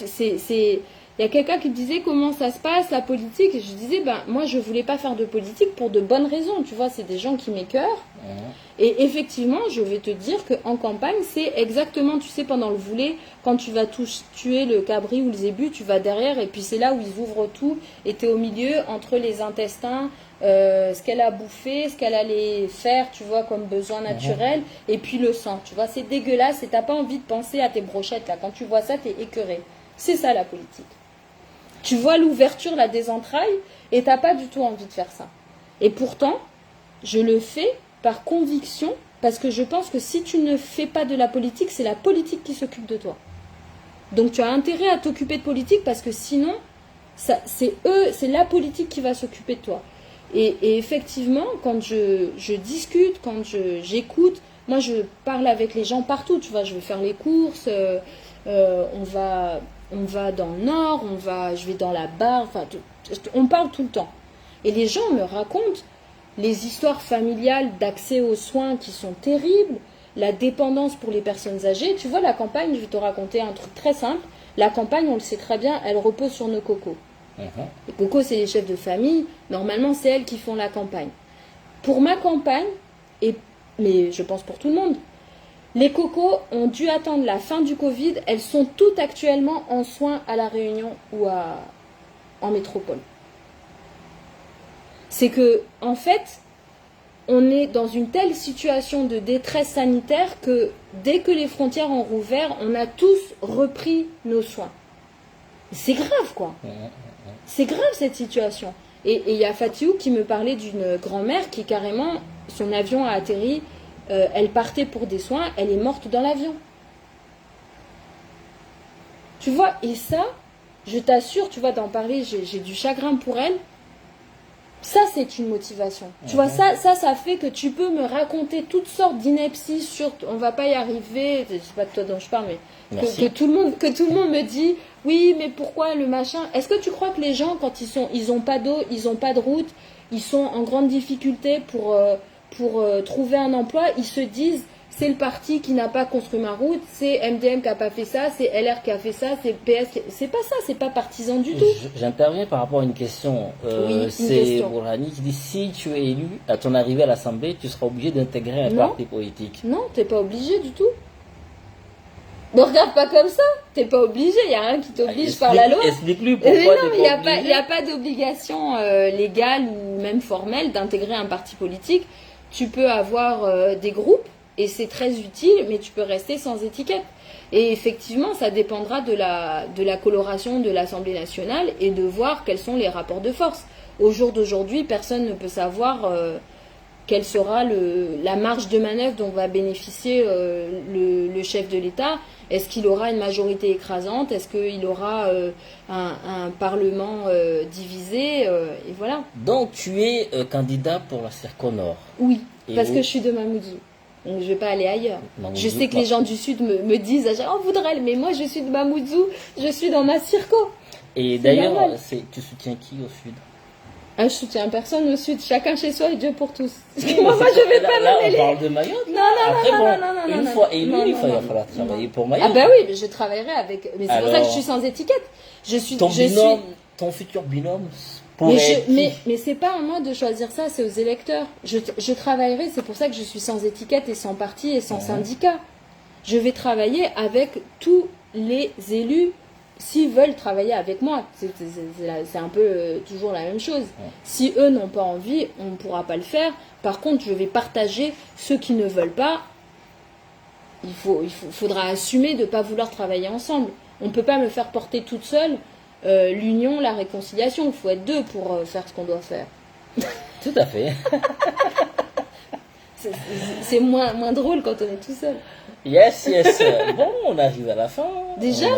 il y a quelqu'un qui me disait comment ça se passe, la politique. Et je disais, ben, moi, je voulais pas faire de politique pour de bonnes raisons. Tu vois, c'est des gens qui m'écœurent. Et effectivement, je vais te dire qu'en campagne, c'est exactement, tu sais, pendant le voulé, quand tu vas tuer le cabri ou le zébu, tu vas derrière et puis c'est là où ils ouvrent tout et tu es au milieu entre les intestins, ce qu'elle a bouffé, ce qu'elle allait faire, tu vois, comme besoin naturel, et puis le sang, tu vois, c'est dégueulasse et t'as pas envie de penser à tes brochettes, là. Quand tu vois ça, t'es écœuré. C'est ça la politique. Tu vois l'ouverture, là, des entrailles et t'as pas du tout envie de faire ça. Et pourtant, je le fais par conviction, parce que je pense que si tu ne fais pas de la politique, c'est la politique qui s'occupe de toi. Donc tu as intérêt à t'occuper de politique, parce que sinon, c'est la politique qui va s'occuper de toi. Et effectivement, quand je discute, quand j'écoute, moi je parle avec les gens partout, tu vois, je vais faire les courses, on va dans le nord, je vais dans la barre, enfin, on parle tout le temps. Et les gens me racontent les histoires familiales d'accès aux soins qui sont terribles, la dépendance pour les personnes âgées. Tu vois, la campagne, je vais te raconter un truc très simple. La campagne, on le sait très bien, elle repose sur nos cocos. Les cocos, c'est les chefs de famille. Normalement, c'est elles qui font la campagne. Pour ma campagne, mais je pense pour tout le monde, les cocos ont dû attendre la fin du Covid. Elles sont toutes actuellement en soins à La Réunion ou en métropole. C'est que, en fait, on est dans une telle situation de détresse sanitaire que dès que les frontières ont rouvert, on a tous repris nos soins. C'est grave, quoi. C'est grave, cette situation. Et il y a Fatiou qui me parlait d'une grand-mère qui, carrément, son avion a atterri, elle partait pour des soins, elle est morte dans l'avion. Tu vois, et ça, je t'assure, tu vois, d'en parler, j'ai du chagrin pour elle. Ça, c'est une motivation. Tu vois, ça fait que tu peux me raconter toutes sortes d'inepties sur on va pas y arriver, c'est pas de toi dont je parle, mais que tout le monde me dit oui, mais pourquoi le machin? Est-ce que tu crois que les gens, quand ils ont pas d'eau, ils ont pas de route, ils sont en grande difficulté pour trouver un emploi, ils se disent c'est le parti qui n'a pas construit ma route, c'est MDM qui n'a pas fait ça, c'est LR qui a fait ça, c'est PS qui... C'est pas ça, c'est pas partisan du tout.
J'interviens par rapport à une question. C'est Bourhani qui dit si tu es élu à ton arrivée à l'Assemblée, tu seras obligé d'intégrer un parti politique.
Non, t'es pas obligé du tout. Ne regarde pas comme ça, t'es pas obligé, il n'y a rien qui t'oblige par la loi.
Explique-lui pourquoi
non, il n'y a pas d'obligation légale ou même formelle d'intégrer un parti politique. Tu peux avoir des groupes, et c'est très utile, mais tu peux rester sans étiquette. Et effectivement, ça dépendra de la coloration de l'Assemblée nationale et de voir quels sont les rapports de force. Au jour d'aujourd'hui, personne ne peut savoir quelle sera la marge de manœuvre dont va bénéficier le chef de l'État. Est-ce qu'il aura une majorité écrasante? Est-ce qu'il aura un Parlement divisé? Et voilà.
Donc, tu es candidat pour la Circo Nord?
Oui, parce que je suis de Mamoudzou. Donc je ne vais pas aller ailleurs. Je sais que les gens du Sud me disent « Oh, Voudrel, mais moi je suis de Mamoudzou, je suis dans ma Circo. »
Et d'ailleurs, tu soutiens qui au Sud?
Je soutiens personne au Sud. Chacun chez soi et Dieu pour tous. Moi, je vais pas me mêler.
On parle de Mayotte.
Non.
Une fois élu, il va falloir travailler pour Mayotte.
Ah bah oui, je travaillerai avec... Mais c'est pour ça que je suis sans étiquette.
Ton futur binôme
mais c'est pas à moi de choisir ça, c'est aux électeurs. Je travaillerai, c'est pour ça que je suis sans étiquette et sans parti et sans syndicat. Je vais travailler avec tous les élus s'ils veulent travailler avec moi. C'est un peu toujours la même chose. Si eux n'ont pas envie, on ne pourra pas le faire. Par contre, je vais partager ceux qui ne veulent pas. Il faudra assumer de ne pas vouloir travailler ensemble. On ne peut pas me faire porter toute seule l'union, la réconciliation. Il faut être deux pour faire ce qu'on doit faire.
Tout à fait.
C'est moins drôle quand on est tout seul.
Yes, yes. Bon, on arrive à la fin.
Déjà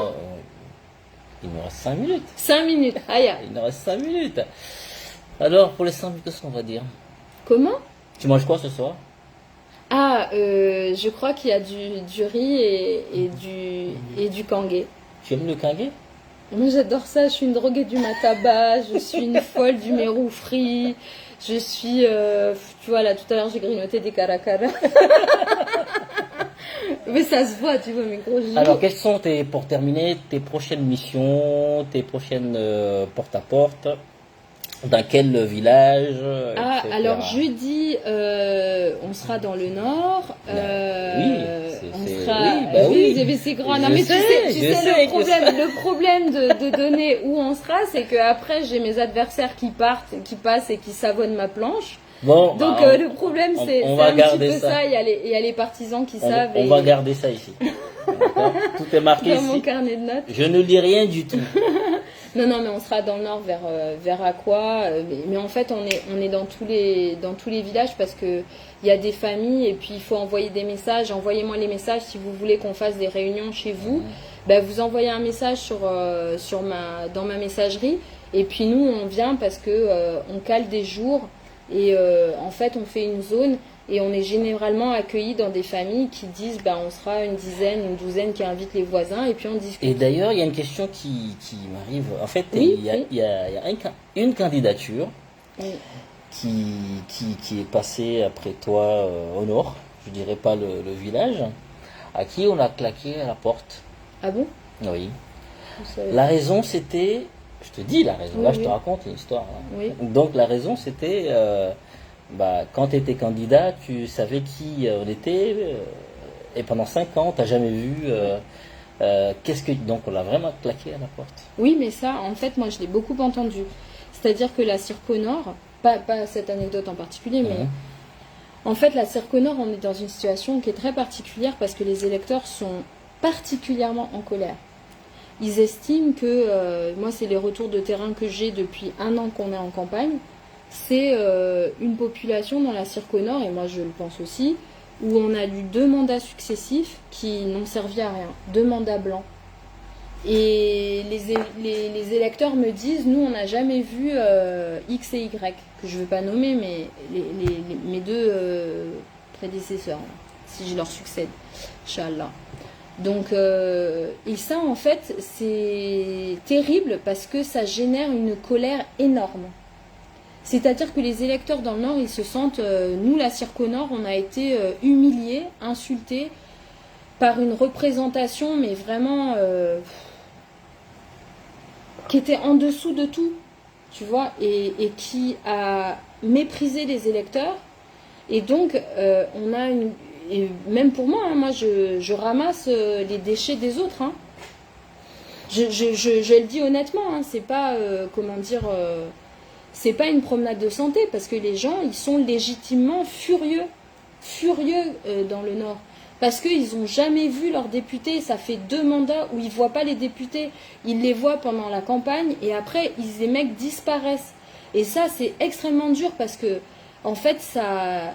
Il nous reste 5 minutes.
5 minutes. Aïe.
Il nous reste 5 minutes. Alors, pour les 5 minutes, qu'est-ce qu'on va dire?
Comment?
Tu manges quoi ce soir?
Ah, je crois qu'il y a du riz et du kangué.
Tu aimes le kangué?
Moi j'adore ça, je suis une droguée du mataba, je suis une folle du mérou frit, je suis... tu vois là tout à l'heure j'ai grignoté des caracara. Mais ça se voit, tu vois mes gros joues.
Alors quelles sont pour terminer tes prochaines missions, tes prochaines porte-à-porte? Dans quel village?
Ah,
etc.
alors jeudi, on sera dans le nord. On sera.
Oui.
Mais c'est grand.
Je
Non, mais
sais,
tu sais le problème de donner où on sera, c'est que après j'ai mes adversaires qui partent, qui passent et qui savonnent ma planche.
Bon,
Donc le problème c'est
on
un
va
petit
garder
peu
ça.
ça. Il y a les partisans qui savent.
On va garder ça ici. D'accord. Tout est marqué
dans
ici.
mon carnet de notes.
Je ne lis rien du tout.
Non, mais on sera dans le nord vers Aqua. Mais en fait, on est dans tous les villages parce que il y a des familles et puis il faut envoyer des messages. Envoyez-moi les messages si vous voulez qu'on fasse des réunions chez vous. Vous envoyez un message dans ma messagerie et puis nous on vient parce que on cale des jours et en fait on fait une zone. Et on est généralement accueillis dans des familles qui disent on sera une dizaine, une douzaine qui invitent les voisins et puis on discute.
Et d'ailleurs, il y a une question qui m'arrive. En fait,
Oui,
il y a une candidature
Oui.
qui est passée après toi au nord, je dirais pas le village, à qui on a claqué à la porte.
Ah bon?
Oui.
Vous savez.
La raison c'était, je te dis la raison,
Oui,
là je
oui.
te raconte une histoire. Hein.
Oui.
Donc la raison c'était, quand tu étais candidat, tu savais qui on était, et pendant 5 ans, tu n'as jamais vu. Donc on l'a vraiment claqué à la porte.
Oui, mais ça, en fait, moi, je l'ai beaucoup entendu. C'est-à-dire que la Circo Nord, pas cette anecdote en particulier, mais en fait, la Circo Nord, on est dans une situation qui est très particulière parce que les électeurs sont particulièrement en colère. Ils estiment que, moi, c'est les retours de terrain que j'ai depuis 1 an qu'on est en campagne, c'est une population dans la Circo Nord, et moi je le pense aussi, où on a eu 2 mandats successifs qui n'ont servi à rien, 2 mandats blancs. Et les électeurs me disent, nous on n'a jamais vu X et Y, que je ne veux pas nommer, mais mes 2 prédécesseurs, si je leur succède, Inch'Allah. Donc, et ça en fait c'est terrible parce que ça génère une colère énorme. C'est-à-dire que les électeurs dans le Nord, ils se sentent, nous la Circo Nord, on a été humiliés, insultés par une représentation, mais vraiment qui était en dessous de tout, tu vois, et qui a méprisé les électeurs. Et donc, on a une... Et même pour moi, hein, moi je ramasse les déchets des autres. Hein. Je le dis honnêtement, hein, c'est pas, c'est pas une promenade de santé parce que les gens, ils sont légitimement furieux dans le Nord. Parce qu'ils n'ont jamais vu leurs députés. Ça fait 2 mandats où ils ne voient pas les députés. Ils les voient pendant la campagne et après, les mecs disparaissent. Et ça, c'est extrêmement dur parce que, en fait, ça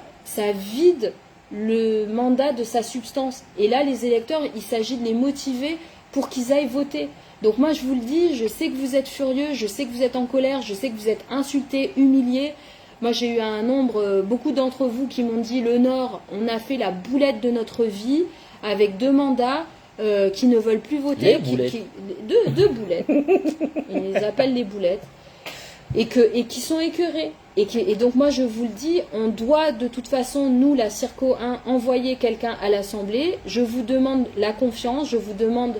vide le mandat de sa substance. Et là, les électeurs, il s'agit de les motiver pour qu'ils aillent voter. Donc moi je vous le dis, je sais que vous êtes furieux, je sais que vous êtes en colère, je sais que vous êtes insultés, humiliés. Moi j'ai eu un nombre, beaucoup d'entre vous qui m'ont dit le Nord, on a fait la boulette de notre vie avec 2 mandats qui ne veulent plus voter.
Les boulettes.
Deux boulettes. Ils les appellent les boulettes. Et qui sont écœurés. Et donc moi je vous le dis, on doit de toute façon, nous la Circo 1, envoyer quelqu'un à l'Assemblée. Je vous demande la confiance, je vous demande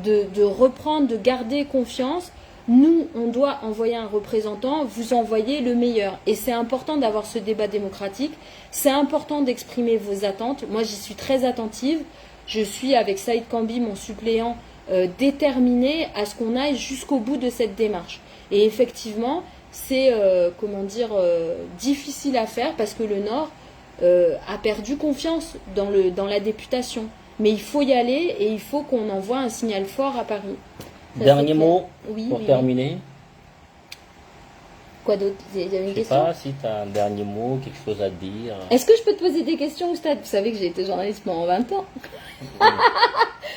de reprendre, de garder confiance. Nous, on doit envoyer un représentant, vous envoyez le meilleur. Et c'est important d'avoir ce débat démocratique, c'est important d'exprimer vos attentes. Moi, j'y suis très attentive. Je suis, avec Saïd Kambi, mon suppléant, déterminée à ce qu'on aille jusqu'au bout de cette démarche. Et effectivement, c'est, difficile à faire parce que le Nord a perdu confiance dans la députation. Mais il faut y aller et il faut qu'on envoie un signal fort à Paris. Ça,
Dernier mot
oui,
pour
oui,
terminer.
Quoi d'autre? Il y a une
Je sais
question?
pas si tu as un dernier mot, quelque chose à dire.
Est-ce que je peux te poser des questions, Oustad? Vous savez que j'ai été journaliste pendant 20 ans.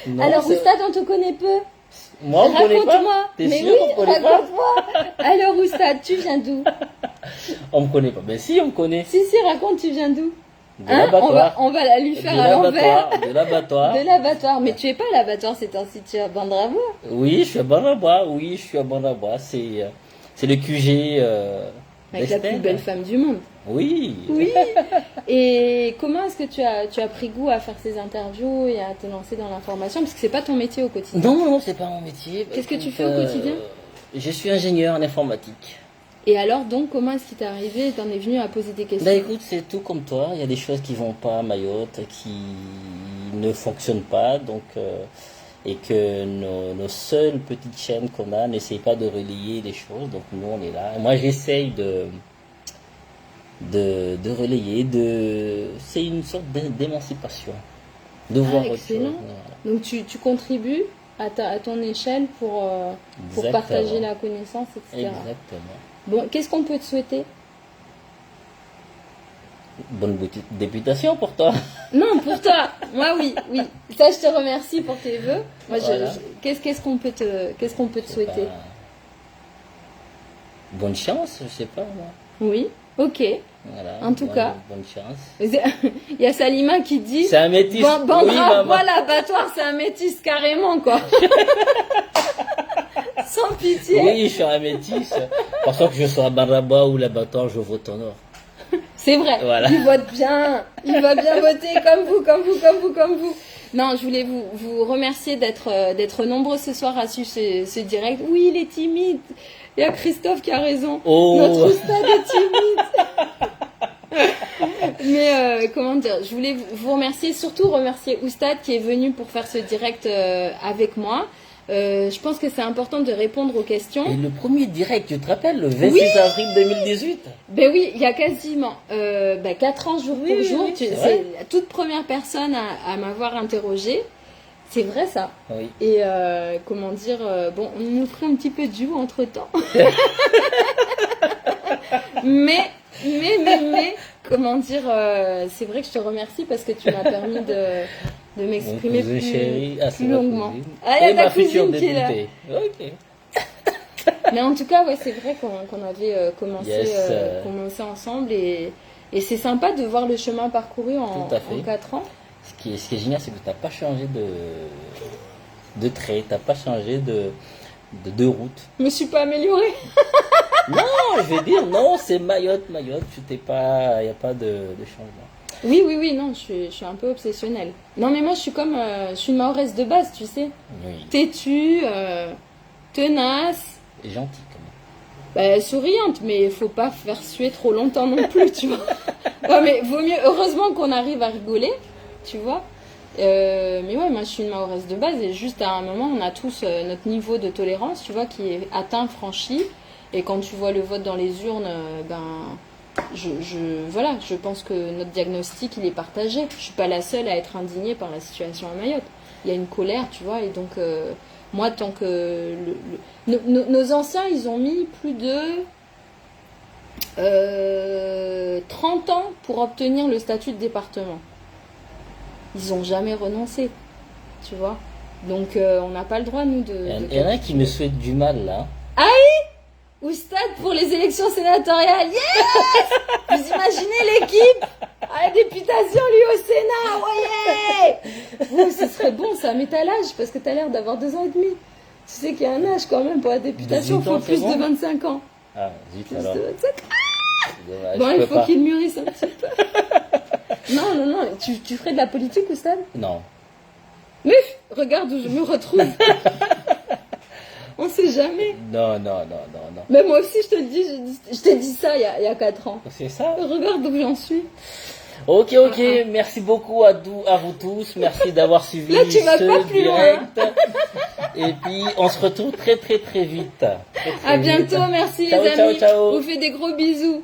Non,
Alors,
c'est-
Oustad, on te connaît peu.
Moi, on me connaît pas.
Raconte-moi.
T'es
Mais
sûr
oui,
qu'on me connaît pas?
raconte-moi. Alors, Oustad, tu viens d'où?
On me connaît pas. Mais si, on me connaît.
Si, raconte, tu viens d'où?
De
Hein,
l'abattoir.
on va la lui faire
De
à l'envers.
l'abattoir. De l'abattoir.
De l'abattoir. Mais tu es pas à l'abattoir, c'est un site à Bandravo.
Oui, je suis à Banaba. Oui, je suis à Banaba. C'est le QG.
Avec la
d'Estelle.
plus belle femme du monde.
Oui.
Oui. Et comment est-ce que tu as pris goût à faire ces interviews et à te lancer dans l'information? Parce que c'est pas ton métier au quotidien.
Non, non, c'est pas mon métier.
Qu'est-ce que tu
Écoute,
fais au quotidien?
Je suis ingénieur en informatique.
Et alors, donc, comment est-ce qu'il t'est arrivé et t'en es venu à poser des questions?
Bah écoute, c'est tout comme toi. Il y a des choses qui vont pas à Mayotte, qui ne fonctionnent pas, donc et que nos seules petites chaînes qu'on a n'essayent pas de relayer les choses. Donc nous, on est là. Et moi, j'essaye de relayer. C'est une sorte d'émancipation, de voir autre chose.
excellent.
Voilà.
Donc, tu contribues à ton échelle pour
Exactement.
partager la connaissance, etc.
Exactement.
Bon, qu'est-ce qu'on peut te souhaiter?
Bonne députation pour toi.
Non, pour toi. Moi, oui, oui. Ça, je te remercie pour tes vœux. Moi,
Voilà.
qu'est-ce qu'on peut te souhaiter?
Bah, bonne chance, je sais pas moi.
Oui, ok.
Voilà,
En tout cas.
bonne chance.
Il y a Salima qui dit.
C'est un métis.
Bandra,
Oui, maman.
voilà, l'abattoir, c'est un métis carrément, quoi. Sans pitié.
Oui, je suis un métis. Parce que je sois à Baraba ou l'abattoir, je vote en or.
C'est vrai.
Voilà.
Il vote bien. Il va bien voter comme vous. Non, je voulais vous remercier d'être nombreux ce soir à suivre ce direct. Oui, il est timide. Il y a Christophe qui a raison.
Oh.
Notre Oustad est timide. Mais comment dire, je voulais vous remercier, surtout remercier Oustad qui est venu pour faire ce direct avec moi. Je pense que c'est important de répondre aux questions.
Et le premier direct, tu te rappelles, le 26 avril 2018?
Ben oui, il y a quasiment 4 ans jour pour jour.
c'est vrai.
C'est la toute première personne à m'avoir interrogée. C'est vrai ça.
Oui.
Et comment dire, bon, on nous ferait un petit peu de joue entre temps. mais, comment dire, c'est vrai que je te remercie parce que tu m'as permis de m'exprimer
Mon cousin chéri, c'est
plus
ma
longuement.
cousine.
Ah, il y a
Et
ta
ma future
cousine qui est là.
députée. Ok.
Mais en tout cas, ouais, c'est vrai qu'on avait commencé,
Yes.
commencé ensemble et c'est sympa de voir le chemin parcouru en
Tout à fait.
4 ans.
Ce qui est génial, c'est que tu n'as pas changé de trait, tu n'as pas changé de route.
Je me suis pas améliorée.
Non, je vais dire, non, c'est Mayotte. Il n'y a pas de changement.
Oui, non, je suis un peu obsessionnelle. Non, mais moi, je suis comme, je suis une Mahoraise de base, tu sais.
Oui.
Têtue, tenace,
Et gentil quand même.
souriante, mais il faut pas faire suer trop longtemps non plus, tu vois. Ouais, mais vaut mieux, heureusement qu'on arrive à rigoler, tu vois. Mais ouais, moi, je suis une Mahoraise de base et juste à un moment, on a tous notre niveau de tolérance, tu vois, qui est atteint, franchi. Et quand tu vois le vote dans les urnes, voilà, je pense que notre diagnostic, il est partagé. Je suis pas la seule à être indignée par la situation à Mayotte. Il y a une colère, tu vois, et donc moi, tant que nos anciens, ils ont mis plus de 30 ans pour obtenir le statut de département. Ils n'ont jamais renoncé, tu vois. Donc on n'a pas le droit, nous,
Il y en a qui me souhaitent du mal là.
Oustad pour les élections sénatoriales. Yes! Vous imaginez l'équipe à la députation, lui au Sénat. Ouais! Ce serait bon ça, mais t'as l'âge, parce que t'as l'air d'avoir 2 ans et demi. Tu sais qu'il y a un âge quand même pour la députation, il
18 ans,
faut plus
c'est bon
de 25 ans.
Ah, zut
Plus
alors.
de 25 ans.
Dommage,
Bon,
je
il
peux
faut
pas.
qu'il mûrisse un petit peu. Non, tu ferais de la politique, Oustad?
Non.
Mais regarde où je me retrouve. On sait jamais.
Non.
Mais moi aussi, je t'ai dit ça il y a 4 ans.
C'est ça.
Regarde où j'en suis.
Ok. Merci beaucoup à vous tous. Merci d'avoir suivi
Là, tu vas
ce
pas plus
direct. Et puis, on se retrouve très vite. Très
À
vite.
bientôt, merci
Ciao,
les
ciao,
amis.
ciao.
On vous fait des gros bisous.